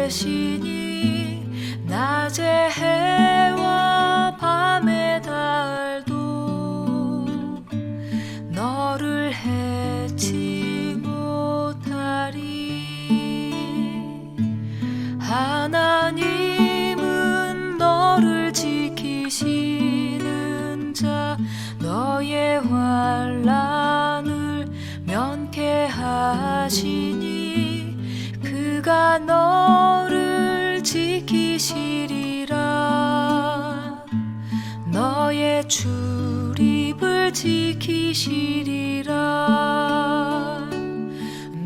계시니 낮의 해와 밤의 달도 너를 해치 못하리. 하나님은 너를 지키시는 자, 너의 환난을 면케하시니 그가 너를 지키시리라. 너의 출입을 지키시리라.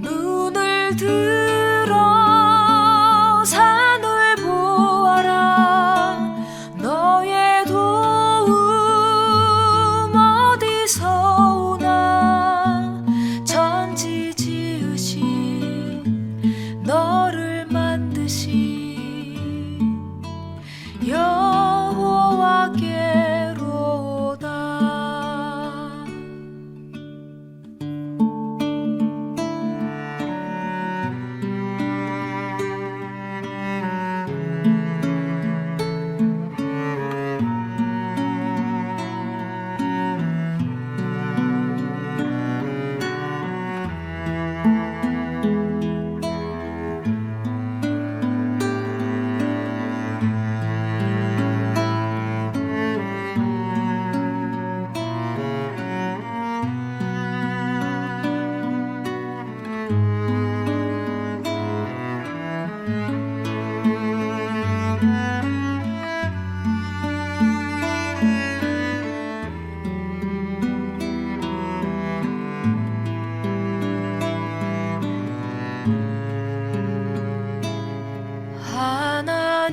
눈을 들어 산을 보아라. 너의 도움 어디서 오나. 천지 지으신 너를 만드신 여호와께로다.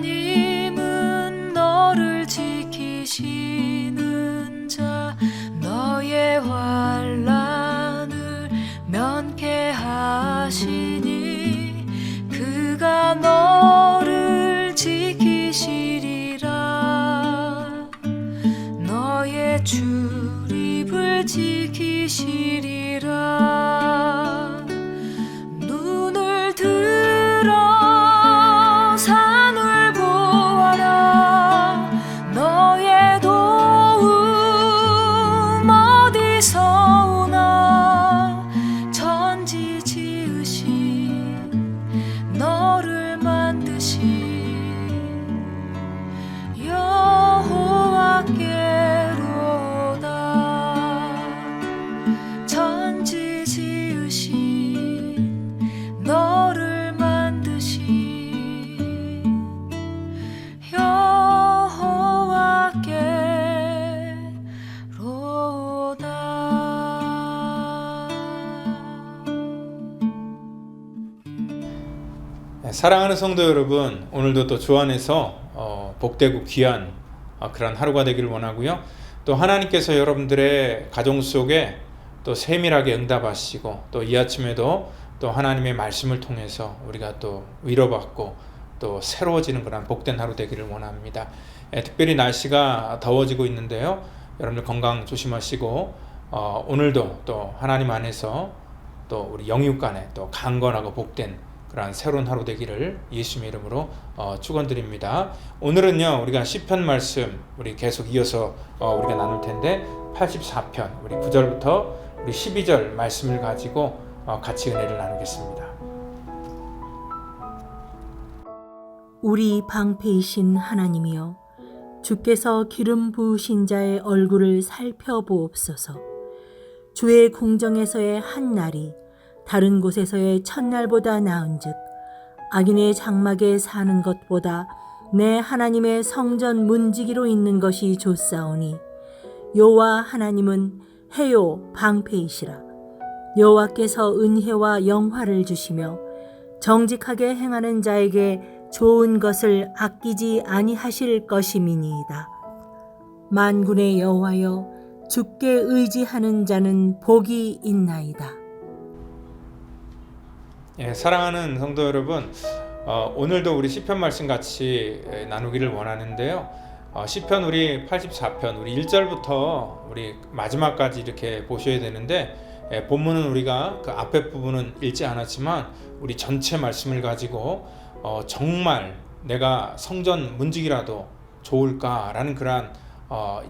하나님은 너를 지키시는 자, 너의 환난을 면케하시니 그가 너를 지키시리라. 너의 출입을 지키시리라. 눈을 들어 산을 보아라. 너의 도움 어디서 오나. 천지 지으신 너를 만드신 여호와께로다. 천지 지으신 너를 만드신 사랑하는 성도 여러분, 오늘도 또 주 안에서 복되고 귀한 그런 하루가 되기를 원하고요. 또 하나님께서 여러분들의 가정 속에 또 세밀하게 응답하시고, 또 이 아침에도 또 하나님의 말씀을 통해서 우리가 또 위로받고 또 새로워지는 그런 복된 하루 되기를 원합니다. 특별히 날씨가 더워지고 있는데요. 여러분들 건강 조심하시고, 오늘도 또 하나님 안에서 또 우리 영육 간에 또 강건하고 복된 그러한 새로운 하루 되기를 예수님의 이름으로 축원드립니다. 오늘은요, 우리가 시편 말씀 우리 계속 이어서 우리가 나눌 텐데 84편 우리 9절부터 우리 12절 말씀을 가지고 같이 은혜를 나누겠습니다. 우리 방패이신 하나님이여, 주께서 기름 부으신 자의 얼굴을 살펴보옵소서. 주의 궁정에서의 한 날이 다른 곳에서의 첫날보다 나은즉, 악인의 장막에 사는 것보다 내 하나님의 성전 문지기로 있는 것이 좋사오니, 여호와 하나님은 해요 방패이시라. 여호와께서 은혜와 영화를 주시며 정직하게 행하는 자에게 좋은 것을 아끼지 아니하실 것임이니이다. 만군의 여호와여, 주께 의지하는 자는 복이 있나이다. 사랑하는 성도 여러분, 오늘도 우리 시편 말씀 같이 나누기를 원하는데요. 시편 우리 84편 우리 1절부터 우리 마지막까지 이렇게 보셔야 되는데, 본문은 우리가 그 앞에 부분은 읽지 않았지만 우리 전체 말씀을 가지고 정말 내가 성전 문지기라도 좋을까라는 그러한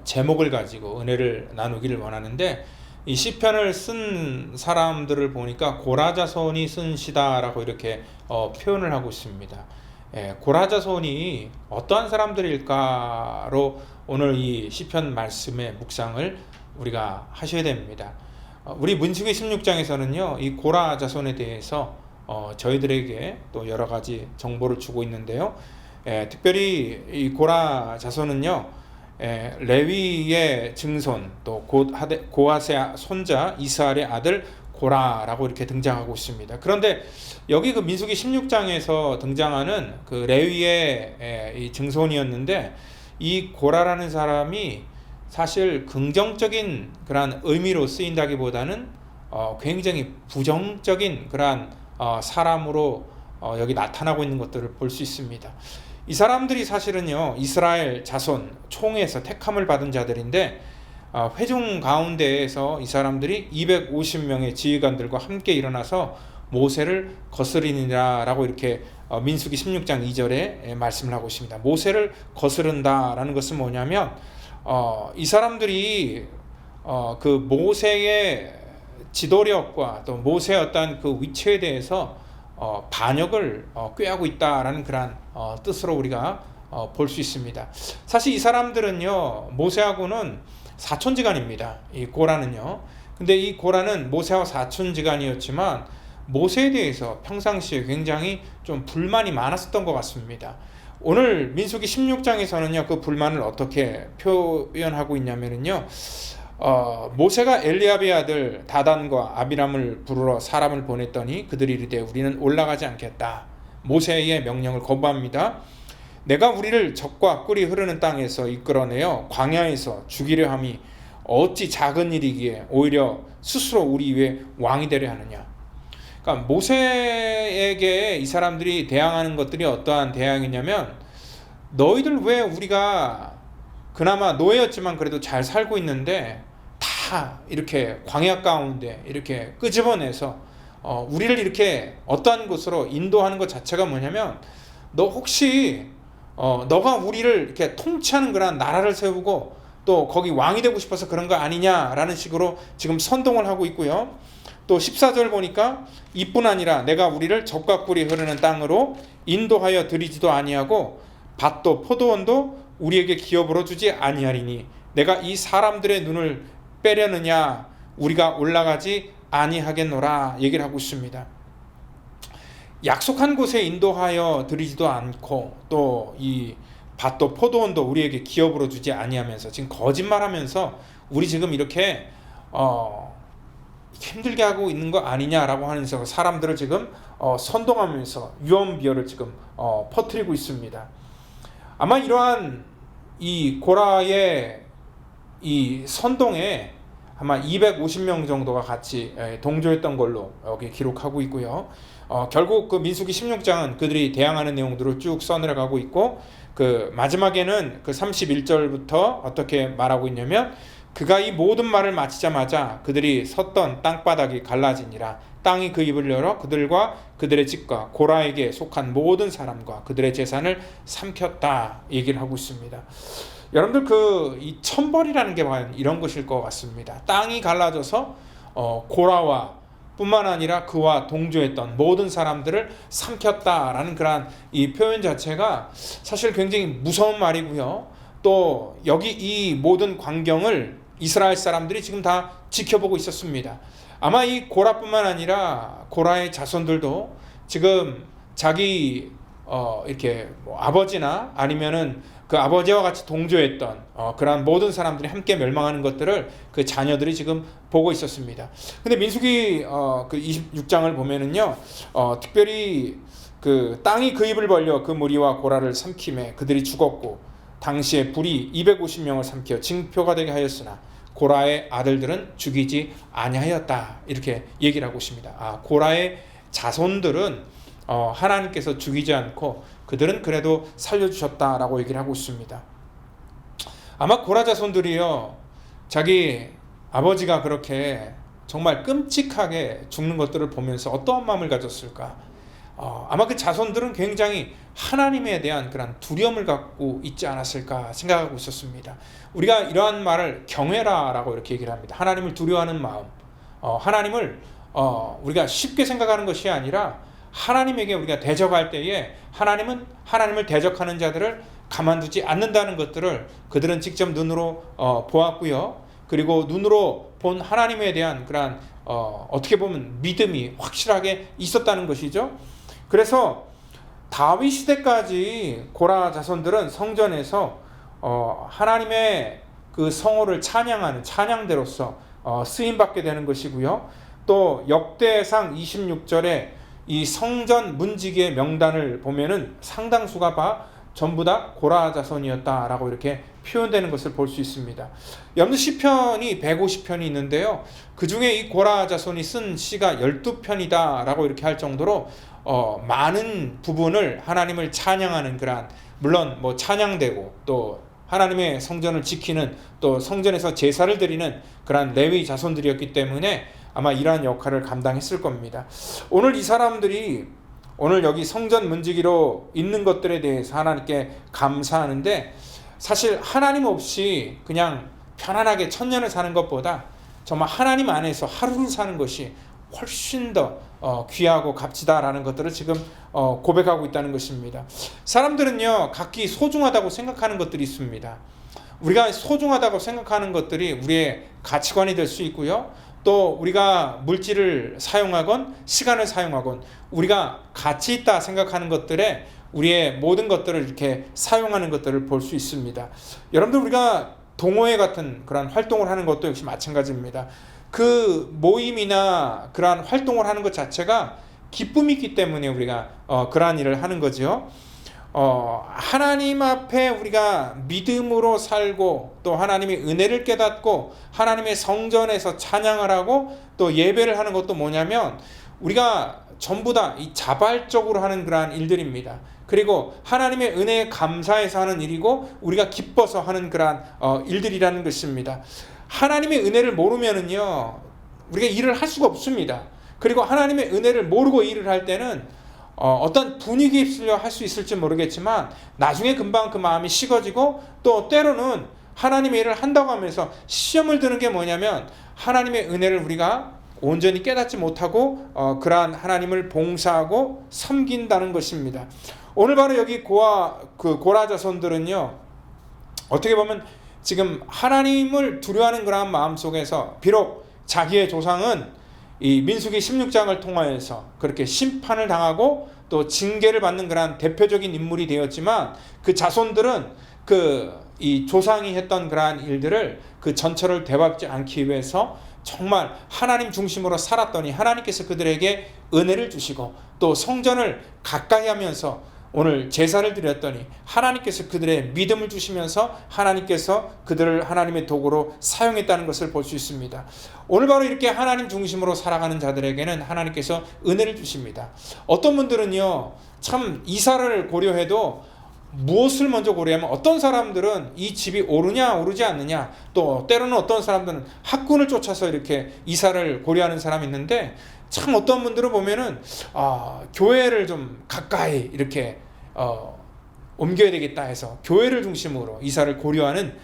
제목을 가지고 은혜를 나누기를 원하는데, 이 시편을 쓴 사람들을 보니까 고라 자손이 쓴 시다라고 이렇게 표현을 하고 있습니다. 고라 자손이 어떠한 사람들일까로 오늘 이 시편 말씀의 묵상을 우리가 하셔야 됩니다. 우리 민수기 16장에서는요, 이 고라 자손에 대해서 저희들에게 또 여러 가지 정보를 주고 있는데요. 특별히 이 고라 자손은요, 레위의 증손, 또 고핫의 손자 이스라엘의 아들 고라라고 이렇게 등장하고 있습니다. 그런데 여기 그 민수기 16장에서 등장하는 그 레위의 이 증손이었는데, 이 고라라는 사람이 사실 긍정적인 그러한 의미로 쓰인다기보다는 굉장히 부정적인 그러한 사람으로 여기 나타나고 있는 것들을 볼 수 있습니다. 이 사람들이 사실은요, 이스라엘 자손 총에서 택함을 받은 자들인데, 회중 가운데에서 이 사람들이 250명의 지휘관들과 함께 일어나서 모세를 거스리니라 라고 이렇게 민수기 16장 2절에 말씀을 하고 있습니다. 모세를 거스른다라는 것은 뭐냐면, 이 사람들이 그 모세의 지도력과 또 모세의 어떤 그 위치에 대해서 반역을 꾀하고 있다라는 그런 뜻으로 우리가 볼 수 있습니다. 사실 이 사람들은요, 모세하고는 사촌지간입니다. 이 고라는요. 근데 이 고라는 모세와 사촌지간이었지만 모세에 대해서 평상시에 굉장히 좀 불만이 많았었던 것 같습니다. 오늘 민수기 16장에서는요, 그 불만을 어떻게 표현하고 있냐면요, 모세가 엘리압의 아들 다단과 아비람을 부르러 사람을 보냈더니 그들이 이르되 우리는 올라가지 않겠다. 모세의 명령을 거부합니다. 내가 우리를 적과 꿀이 흐르는 땅에서 이끌어내어 광야에서 죽이려 함이 어찌 작은 일이기에 오히려 스스로 우리 위에 왕이 되려 하느냐. 그러니까 모세에게 이 사람들이 대항하는 것들이 어떠한 대항이냐면, 너희들 왜 우리가 그나마 노예였지만 그래도 잘 살고 있는데 다 이렇게 광야 가운데 이렇게 끄집어내서 우리를 이렇게 어떠한 곳으로 인도하는 것 자체가 뭐냐면, 너 혹시 너가 우리를 이렇게 통치하는 그런 나라를 세우고 또 거기 왕이 되고 싶어서 그런 거 아니냐라는 식으로 지금 선동을 하고 있고요. 또 14절 보니까 이뿐 아니라 내가 우리를 젖과 꿀이 흐르는 땅으로 인도하여 들이지도 아니하고 밭도 포도원도 우리에게 기업으로 주지 아니하리니 내가 이 사람들의 눈을 빼려느냐, 우리가 올라가지 아니하겠노라 얘기를 하고 있습니다. 약속한 곳에 인도하여 드리지도 않고 또 이 밭도 포도원도 우리에게 기업으로 주지 아니하면서 지금 거짓말하면서 우리 지금 이렇게 힘들게 하고 있는 거 아니냐라고 하면서 사람들을 지금 선동하면서 유언비어를 지금 퍼뜨리고 있습니다. 아마 이러한 이 고라의 이 선동에 아마 250명 정도가 같이 동조했던 걸로 여기 기록하고 있고요. 결국 그 민수기 16장은 그들이 대항하는 내용들을 쭉 써내려가고 있고, 그 마지막에는 그 31절부터 어떻게 말하고 있냐면, 그가 이 모든 말을 마치자마자 그들이 섰던 땅바닥이 갈라지니라. 땅이 그 입을 열어 그들과 그들의 집과 고라에게 속한 모든 사람과 그들의 재산을 삼켰다 얘기를 하고 있습니다. 여러분들 이 천벌이라는 게 과연 이런 것일 것 같습니다. 땅이 갈라져서 고라와 뿐만 아니라 그와 동조했던 모든 사람들을 삼켰다라는 그런 이 표현 자체가 사실 굉장히 무서운 말이고요. 또 여기 이 모든 광경을 이스라엘 사람들이 지금 다 지켜보고 있었습니다. 아마 이 고라뿐만 아니라 고라의 자손들도 지금 자기 이렇게 뭐 아버지나 아니면은 그 아버지와 같이 동조했던 그러한 모든 사람들이 함께 멸망하는 것들을 그 자녀들이 지금 보고 있었습니다. 근데 민수기 그 26장을 보면은요, 특별히 그 땅이 그 입을 벌려 그 무리와 고라를 삼킴에 그들이 죽었고 당시에 불이 250명을 삼켜 징표가 되게 하였으나 고라의 아들들은 죽이지 아니하였다 이렇게 얘기를 하고 있습니다. 고라의 자손들은 하나님께서 죽이지 않고 그들은 그래도 살려주셨다라고 얘기를 하고 있습니다. 아마 고라 자손들이요, 자기 아버지가 그렇게 정말 끔찍하게 죽는 것들을 보면서 어떠한 마음을 가졌을까? 아마 그 자손들은 굉장히 하나님에 대한 그런 두려움을 갖고 있지 않았을까 생각하고 있었습니다. 우리가 이러한 말을 경외라라고 이렇게 얘기를 합니다. 하나님을 두려워하는 마음. 하나님을 우리가 쉽게 생각하는 것이 아니라 하나님에게 우리가 대적할 때에 하나님은 하나님을 대적하는 자들을 가만두지 않는다는 것들을 그들은 직접 눈으로 보았고요. 그리고 눈으로 본 하나님에 대한 그런 어떻게 보면 믿음이 확실하게 있었다는 것이죠. 그래서 다윗 시대까지 고라 자손들은 성전에서 하나님의 그 성호를 찬양하는 찬양대로서 쓰임받게 되는 것이고요. 또 역대상 26절에 이 성전 문지기의 명단을 보면은 상당수가 전부 다 고라 자손이었다라고 이렇게 표현되는 것을 볼 수 있습니다. 여러분 시편이 150편이 있는데요. 그 중에 이 고라 자손이 쓴 시가 12편이다라고 이렇게 할 정도로 많은 부분을 하나님을 찬양하는 그러한, 물론 뭐 찬양되고 또 하나님의 성전을 지키는, 또 성전에서 제사를 드리는 그러한 레위 자손들이었기 때문에 아마 이러한 역할을 감당했을 겁니다. 오늘 이 사람들이 오늘 여기 성전 문지기로 있는 것들에 대해서 하나님께 감사하는데, 사실 하나님 없이 그냥 편안하게 천년을 사는 것보다 정말 하나님 안에서 하루를 사는 것이 훨씬 더 귀하고 값지다라는 것들을 지금 고백하고 있다는 것입니다. 사람들은요, 각기 소중하다고 생각하는 것들이 있습니다. 우리가 소중하다고 생각하는 것들이 우리의 가치관이 될 수 있고요. 또 우리가 물질을 사용하건 시간을 사용하건 우리가 가치 있다 생각하는 것들에 우리의 모든 것들을 이렇게 사용하는 것들을 볼 수 있습니다. 여러분들, 우리가 동호회 같은 그런 활동을 하는 것도 역시 마찬가지입니다. 그 모임이나 그러한 활동을 하는 것 자체가 기쁨이 있기 때문에 우리가 그러한 일을 하는 거죠. 하나님 앞에 우리가 믿음으로 살고 또 하나님의 은혜를 깨닫고 하나님의 성전에서 찬양을 하고 또 예배를 하는 것도 뭐냐면 우리가 전부 다 이 자발적으로 하는 그러한 일들입니다. 그리고 하나님의 은혜에 감사해서 하는 일이고 우리가 기뻐서 하는 그러한 일들이라는 것입니다. 하나님의 은혜를 모르면은요, 우리가 일을 할 수가 없습니다. 그리고 하나님의 은혜를 모르고 일을 할 때는 어떤 분위기에 휩쓸려 할 수 있을지 모르겠지만 나중에 금방 그 마음이 식어지고, 또 때로는 하나님의 일을 한다고 하면서 시험을 드는 게 뭐냐면 하나님의 은혜를 우리가 온전히 깨닫지 못하고 그러한 하나님을 봉사하고 섬긴다는 것입니다. 오늘 바로 여기 고라 자손들은요, 어떻게 보면 지금 하나님을 두려워하는 그러한 마음 속에서 비록 자기의 조상은 이 민수기 16장을 통하여서 그렇게 심판을 당하고 또 징계를 받는 그러한 대표적인 인물이 되었지만, 그 자손들은 이 조상이 했던 그러한 일들을 그 전처를 되밟지 않기 위해서 정말 하나님 중심으로 살았더니 하나님께서 그들에게 은혜를 주시고 또 성전을 가까이 하면서 오늘 제사를 드렸더니 하나님께서 그들의 믿음을 주시면서 하나님께서 그들을 하나님의 도구로 사용했다는 것을 볼 수 있습니다. 오늘 바로 이렇게 하나님 중심으로 살아가는 자들에게는 하나님께서 은혜를 주십니다. 어떤 분들은요, 참 이사를 고려해도 무엇을 먼저 고려하면 어떤 사람들은 이 집이 오르냐 오르지 않느냐, 또 때로는 어떤 사람들은 학군을 쫓아서 이렇게 이사를 고려하는 사람이 있는데, 참 어떤 분들은 보면은 교회를 좀 가까이 이렇게 옮겨야 되겠다 해서 교회를 중심으로 이사를 고려하는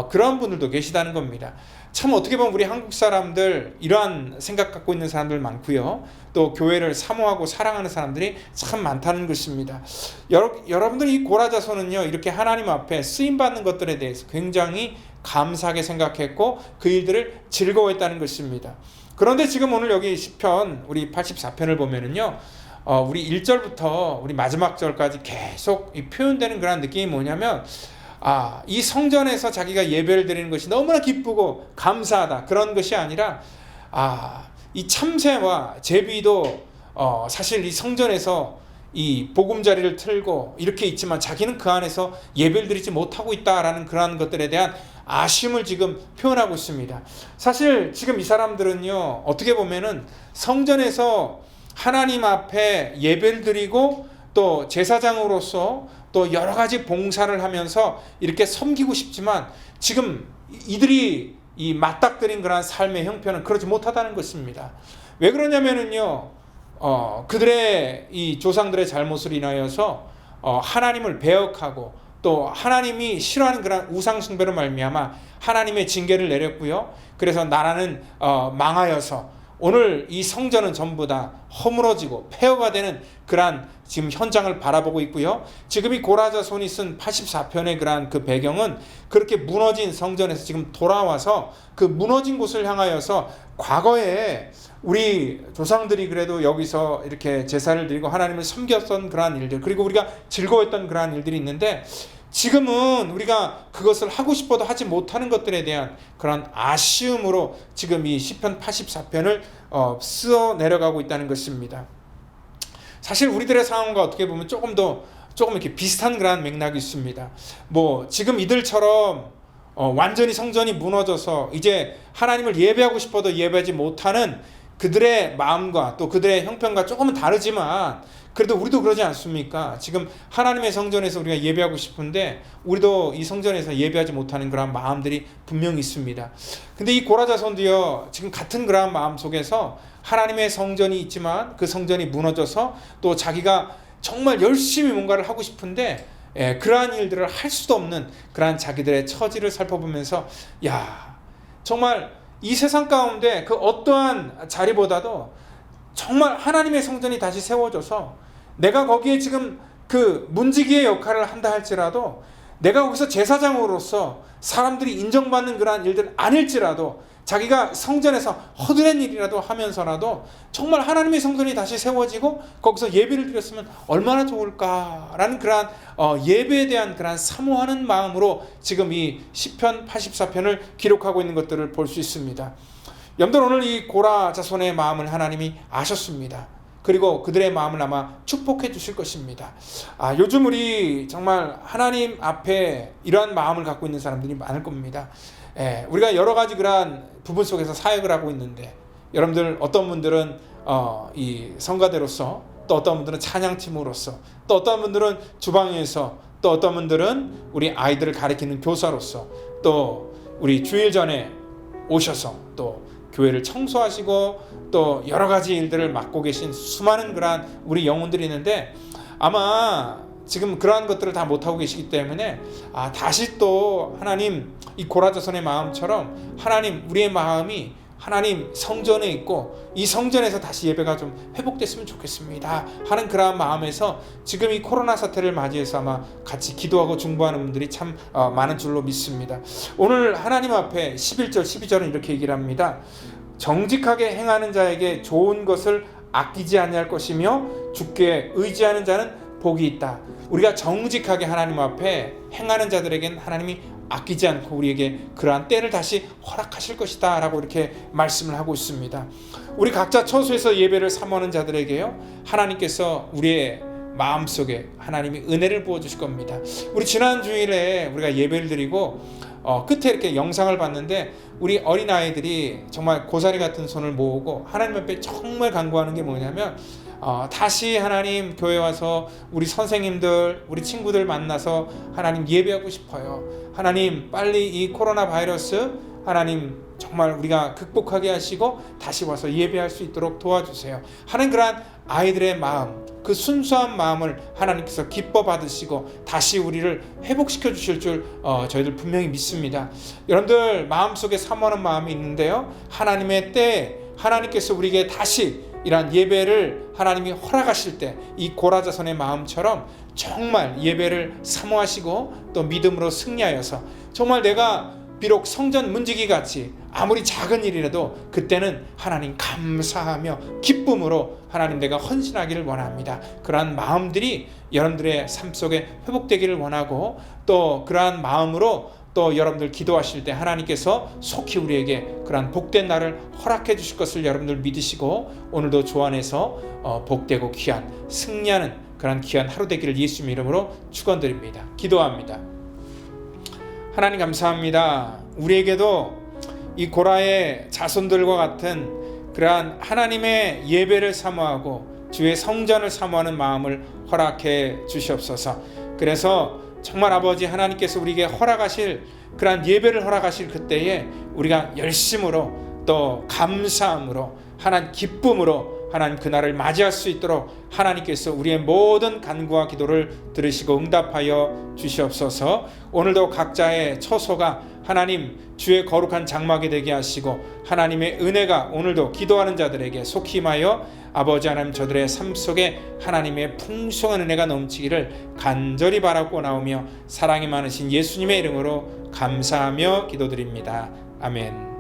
그런 분들도 계시다는 겁니다. 참 어떻게 보면 우리 한국 사람들 이러한 생각 갖고 있는 사람들 많고요. 또 교회를 사모하고 사랑하는 사람들이 참 많다는 것입니다. 여러분들 이 고라 자손은요, 이렇게 하나님 앞에 쓰임 받는 것들에 대해서 굉장히 감사하게 생각했고 그 일들을 즐거워했다는 것입니다. 그런데 지금 오늘 여기 시편 우리 84편을 보면은요, 우리 1절부터 우리 마지막 절까지 계속 표현되는 그런 느낌이 뭐냐면, 이 성전에서 자기가 예배를 드리는 것이 너무나 기쁘고 감사하다, 그런 것이 아니라 이 참새와 제비도 사실 이 성전에서 이 보금자리를 틀고 이렇게 있지만 자기는 그 안에서 예배를 드리지 못하고 있다라는 그러한 것들에 대한 아쉬움을 지금 표현하고 있습니다. 사실 지금 이 사람들은요, 어떻게 보면은 성전에서 하나님 앞에 예배를 드리고 또 제사장으로서 또 여러 가지 봉사를 하면서 이렇게 섬기고 싶지만 지금 이들이 이 맞닥뜨린 그런 삶의 형편은 그러지 못하다는 것입니다. 왜 그러냐면은요, 그들의 이 조상들의 잘못을 인하여서 하나님을 배역하고 또 하나님이 싫어하는 그런 우상 숭배로 말미암아 하나님의 징계를 내렸고요. 그래서 나라는 망하여서 오늘 이 성전은 전부 다 허물어지고 폐허가 되는 그러한 지금 현장을 바라보고 있고요. 지금 이 고라자손이 쓴 84편의 그러한 그 배경은 그렇게 무너진 성전에서 지금 돌아와서 그 무너진 곳을 향하여서 과거에 우리 조상들이 그래도 여기서 이렇게 제사를 드리고 하나님을 섬겼던 그러한 일들, 그리고 우리가 즐거웠던 그러한 일들이 있는데 지금은 우리가 그것을 하고 싶어도 하지 못하는 것들에 대한 그런 아쉬움으로 지금 이 시편 84편을 쓰어 내려가고 있다는 것입니다. 사실 우리들의 상황과 어떻게 보면 조금 이렇게 비슷한 그런 맥락이 있습니다. 뭐 지금 이들처럼 완전히 성전이 무너져서 이제 하나님을 예배하고 싶어도 예배하지 못하는 그들의 마음과 또 그들의 형편과 조금은 다르지만 그래도 우리도 그러지 않습니까? 지금 하나님의 성전에서 우리가 예배하고 싶은데 우리도 이 성전에서 예배하지 못하는 그런 마음들이 분명히 있습니다. 근데 이 고라자손도요, 지금 같은 그런 마음 속에서 하나님의 성전이 있지만 그 성전이 무너져서 또 자기가 정말 열심히 뭔가를 하고 싶은데 그러한 일들을 할 수도 없는 그러한 자기들의 처지를 살펴보면서 야, 정말 이 세상 가운데 그 어떠한 자리보다도 정말 하나님의 성전이 다시 세워져서 내가 거기에 지금 그 문지기의 역할을 한다 할지라도 내가 거기서 제사장으로서 사람들이 인정받는 그러한 일들 아닐지라도 자기가 성전에서 허드렛 일이라도 하면서라도 정말 하나님의 성전이 다시 세워지고 거기서 예배를 드렸으면 얼마나 좋을까라는 그러한 예배에 대한 그러한 사모하는 마음으로 지금 이 시편 84편을 기록하고 있는 것들을 볼 수 있습니다. 여러분들 오늘 이 고라 자손의 마음을 하나님이 아셨습니다. 그리고 그들의 마음을 아마 축복해 주실 것입니다. 요즘 우리 정말 하나님 앞에 이러한 마음을 갖고 있는 사람들이 많을 겁니다. 우리가 여러 가지 그러한 부분 속에서 사역을 하고 있는데 여러분들 어떤 분들은 이 성가대로서, 또 어떤 분들은 찬양팀으로서, 또 어떤 분들은 주방에서, 또 어떤 분들은 우리 아이들을 가르치는 교사로서, 또 우리 주일 전에 오셔서 또 교회를 청소하시고 또 여러 가지 일들을 맡고 계신 수많은 그러한 우리 영혼들이 있는데 아마 지금 그러한 것들을 다 못하고 계시기 때문에 다시 또 하나님 이 고라자손의 마음처럼 하나님 우리의 마음이 하나님 성전에 있고 이 성전에서 다시 예배가 좀 회복됐으면 좋겠습니다 하는 그러한 마음에서 지금 이 코로나 사태를 맞이해서 아마 같이 기도하고 중보하는 분들이 참 많은 줄로 믿습니다. 오늘 하나님 앞에 11절 12절은 이렇게 얘기를 합니다. 정직하게 행하는 자에게 좋은 것을 아끼지 아니할 것이며 주께 의지하는 자는 복이 있다. 우리가 정직하게 하나님 앞에 행하는 자들에게는 하나님이 아끼지 않고 우리에게 그러한 때를 다시 허락하실 것이다 라고 이렇게 말씀을 하고 있습니다. 우리 각자 처소에서 예배를 사모하는 자들에게요, 하나님께서 우리의 마음속에 하나님이 은혜를 부어주실 겁니다. 우리 지난 주일에 우리가 예배를 드리고 끝에 이렇게 영상을 봤는데 우리 어린아이들이 정말 고사리 같은 손을 모으고 하나님 앞에 정말 간구하는 게 뭐냐면 다시 하나님 교회 와서 우리 선생님들 우리 친구들 만나서 하나님 예배하고 싶어요. 하나님 빨리 이 코로나 바이러스 하나님 정말 우리가 극복하게 하시고 다시 와서 예배할 수 있도록 도와주세요 하는 그러한 아이들의 마음, 그 순수한 마음을 하나님께서 기뻐 받으시고 다시 우리를 회복시켜 주실 줄 저희들 분명히 믿습니다. 여러분들 마음속에 사모하는 마음이 있는데요, 하나님의 때에 하나님께서 우리에게 다시 이러한 예배를 하나님이 허락하실 때 이 고라자손의 마음처럼 정말 예배를 사모하시고 또 믿음으로 승리하여서 정말 내가 비록 성전 문지기 같이 아무리 작은 일이라도 그때는 하나님 감사하며 기쁨으로 하나님 내가 헌신하기를 원합니다. 그러한 마음들이 여러분들의 삶 속에 회복되기를 원하고 또 그러한 마음으로 또 여러분들 기도하실 때 하나님께서 속히 우리에게 그러한 복된 날을 허락해 주실 것을 여러분들 믿으시고 오늘도 주 안에서 복되고 귀한 승리하는 그러한 귀한 하루 되기를 예수님 이름으로 축원드립니다. 기도합니다. 하나님 감사합니다. 우리에게도 이 고라의 자손들과 같은 그러한 하나님의 예배를 사모하고 주의 성전을 사모하는 마음을 허락해 주시옵소서. 그래서 정말 아버지 하나님께서 우리에게 허락하실 그러한 예배를 허락하실 그때에 우리가 열심으로 또 감사함으로 하나님 기쁨으로 하나님 그날을 맞이할 수 있도록 하나님께서 우리의 모든 간구와 기도를 들으시고 응답하여 주시옵소서. 오늘도 각자의 처소가 하나님 주의 거룩한 장막이 되게 하시고 하나님의 은혜가 오늘도 기도하는 자들에게 속히 임하여 아버지 하나님 저들의 삶 속에 하나님의 풍성한 은혜가 넘치기를 간절히 바라고 나오며 사랑이 많으신 예수님의 이름으로 감사하며 기도드립니다. 아멘.